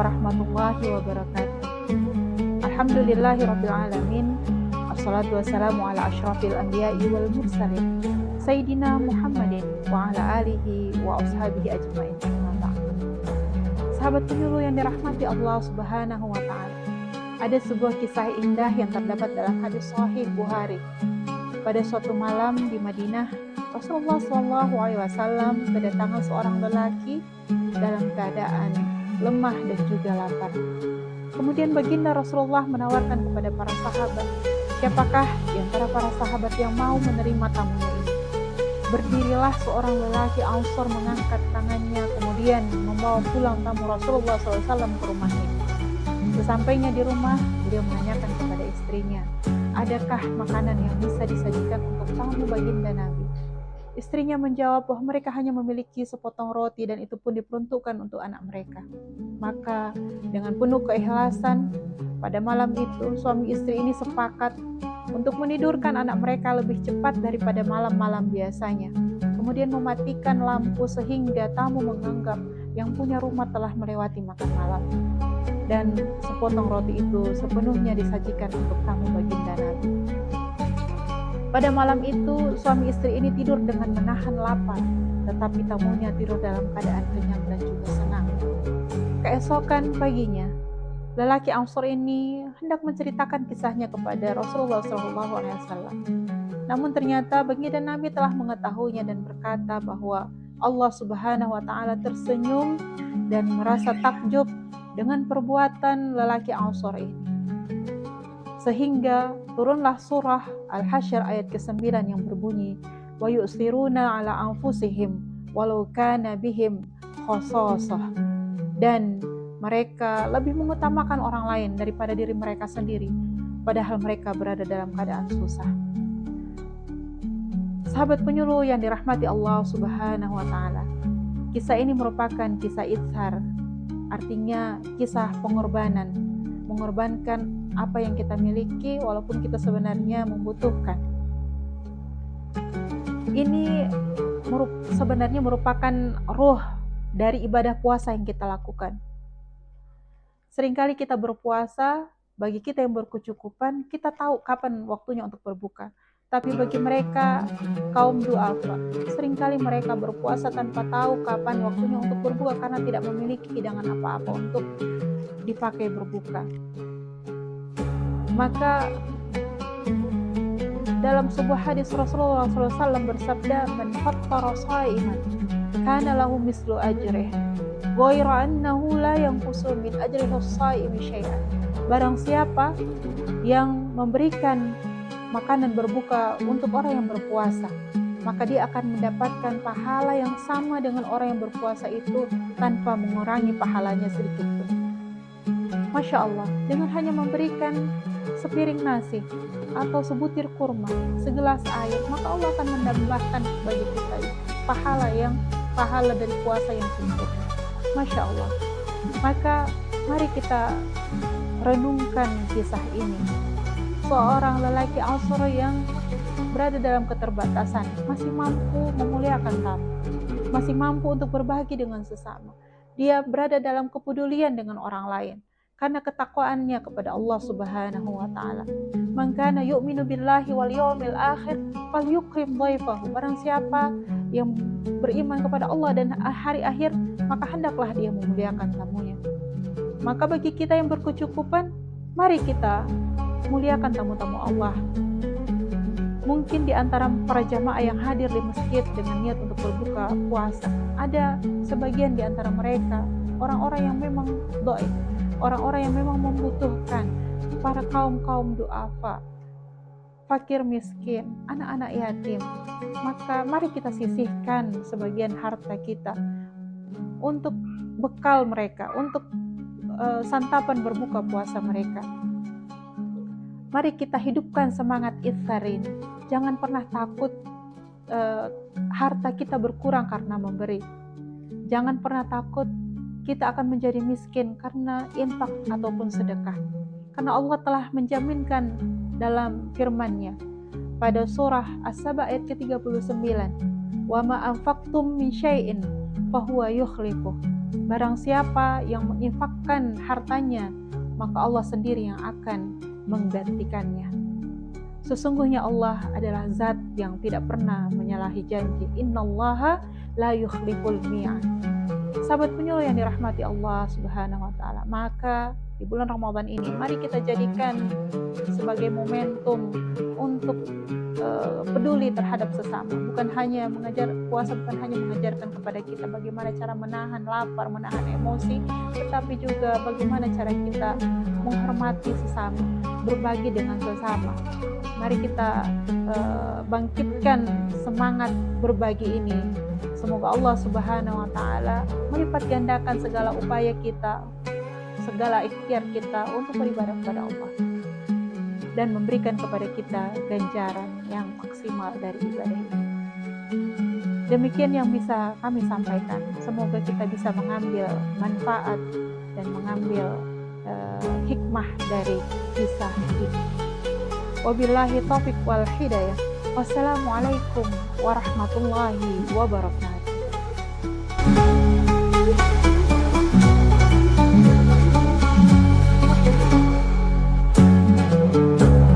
warahmatullahi wabarakatuh. Alhamdulillahirabbil alamin. Assalatu wassalamu ala asyrafil anbiya'i wal mursalin Sayyidina Muhammadin wa ala alihi wa ashabihi ajmain. Sahabat penyuluh yang dirahmati Allah Subhanahu wa taala. Ada sebuah kisah indah yang terdapat dalam hadis sahih Bukhari. Pada suatu malam di Madinah, Rasulullah SAW kedatangan seorang lelaki dalam keadaan lemah dan juga lapar. Kemudian baginda Rasulullah menawarkan kepada para sahabat, siapakah di antara para sahabat yang mau menerima tamunya ini? Berdirilah seorang lelaki Ansor mengangkat tangannya, kemudian membawa pulang tamu Rasulullah SAW ke rumahnya. Sesampainya di rumah, beliau menanyakan kepada istrinya, adakah makanan yang bisa disajikan untuk tamu baginda Nabi? Istrinya menjawab bahwa mereka hanya memiliki sepotong roti dan itu pun diperuntukkan untuk anak mereka. Maka dengan penuh keikhlasan, pada malam itu suami istri ini sepakat untuk menidurkan anak mereka lebih cepat daripada malam-malam biasanya. Kemudian mematikan lampu sehingga tamu menganggap yang punya rumah telah melewati makan malam. Dan sepotong roti itu sepenuhnya disajikan untuk tamu baginda Nabi. Pada malam itu, suami istri ini tidur dengan menahan lapar, tetapi tamunya tidur dalam keadaan kenyang dan juga senang. Keesokan paginya, lelaki Ansor ini hendak menceritakan kisahnya kepada Rasulullah SAW. Namun ternyata baginda Nabi telah mengetahuinya dan berkata bahwa Allah Subhanahu wa taala tersenyum dan merasa takjub dengan perbuatan lelaki Ansor ini. Sehingga turunlah surah Al-Hasyr ayat ke-9 yang berbunyi, wa yu'siruna ala anfusihim walau kana bihim khasasah. Dan mereka lebih mengutamakan orang lain daripada diri mereka sendiri, padahal mereka berada dalam keadaan susah. Sahabat penyuluh yang dirahmati Allah Subhanahu wa taala. Kisah ini merupakan kisah ithar, artinya kisah pengorbanan, mengorbankan apa yang kita miliki walaupun kita sebenarnya membutuhkan. Ini sebenarnya merupakan ruh dari ibadah puasa yang kita lakukan. Seringkali kita berpuasa, bagi kita yang berkecukupan, kita tahu kapan waktunya untuk berbuka. Tapi bagi mereka, kaum du'afa, seringkali mereka berpuasa tanpa tahu kapan waktunya untuk berbuka karena tidak memiliki hidangan apa-apa untuk dipakai berbuka. Maka dalam sebuah hadis Rasulullah SAW bersabda, man fattara sha'iman kana lahu mislu ajrih ghaira annahu la yanqusu min ajrihi as-sha'imi syai'an. Barang siapa yang memberikan makanan berbuka untuk orang yang berpuasa, maka dia akan mendapatkan pahala yang sama dengan orang yang berpuasa itu tanpa mengurangi pahalanya sedikit pun. Masya Allah, dengan hanya memberikan sepiring nasi atau sebutir kurma, segelas air, maka Allah akan menambahkan bagi kita pahala dari puasa yang sempurna. Masya Allah. Maka mari kita renungkan kisah ini. Seorang lelaki Ansor yang berada dalam keterbatasan, masih mampu memuliakan tamu, masih mampu untuk berbagi dengan sesama. Dia berada dalam kepedulian dengan orang lain karena ketakwaannya kepada Allah Subhanahu wa taala. Man kana yu'minu billahi wal yawmil akhir falyukrim dhaifahu. Barang siapa yang beriman kepada Allah dan hari akhir, maka hendaklah dia memuliakan tamunya. Maka bagi kita yang berkecukupan, mari kita muliakan tamu-tamu Allah. Mungkin di antara para jamaah yang hadir di masjid dengan niat untuk berbuka puasa, ada sebagian di antara mereka orang-orang yang memang dhaif, orang-orang yang memang membutuhkan, para kaum-kaum du'afa, fakir miskin, anak-anak yatim. Maka mari kita sisihkan sebagian harta kita untuk bekal mereka, untuk santapan berbuka puasa mereka. Mari kita hidupkan semangat itsar ini. Jangan pernah takut harta kita berkurang karena memberi. Jangan pernah takut kita akan menjadi miskin karena infak ataupun sedekah. Karena Allah telah menjaminkan dalam firman-Nya pada surah As-Saba ayat ke-39, "Wa ma anfaqtum min syai'in fahuwa yukhlifuh." Barang siapa yang menginfakkan hartanya, maka Allah sendiri yang akan menggantikannya. Sesungguhnya Allah adalah zat yang tidak pernah menyalahi janji. Innallaha la yukhliful mi'ad. Sahabat penyuluh yang dirahmati Allah Subhanahu wa taala, maka di bulan Ramadan ini mari kita jadikan sebagai momentum untuk peduli terhadap sesama. Bukan hanya puasa bukan hanya mengajarkan kepada kita bagaimana cara menahan lapar, menahan emosi, tetapi juga bagaimana cara kita menghormati sesama, berbagi dengan sesama. Mari kita bangkitkan semangat berbagi ini. Semoga Allah Subhanahu wa taala melipat gandakan segala upaya kita, segala ikhtiar kita untuk beribadah kepada Allah, dan memberikan kepada kita ganjaran yang maksimal dari ibadah ini. Demikian yang bisa kami sampaikan. Semoga kita bisa mengambil manfaat dan mengambil hikmah dari kisah ini. Wabillahi taufiq wal hidayah. Wassalamualaikum warahmatullahi wabarakatuh.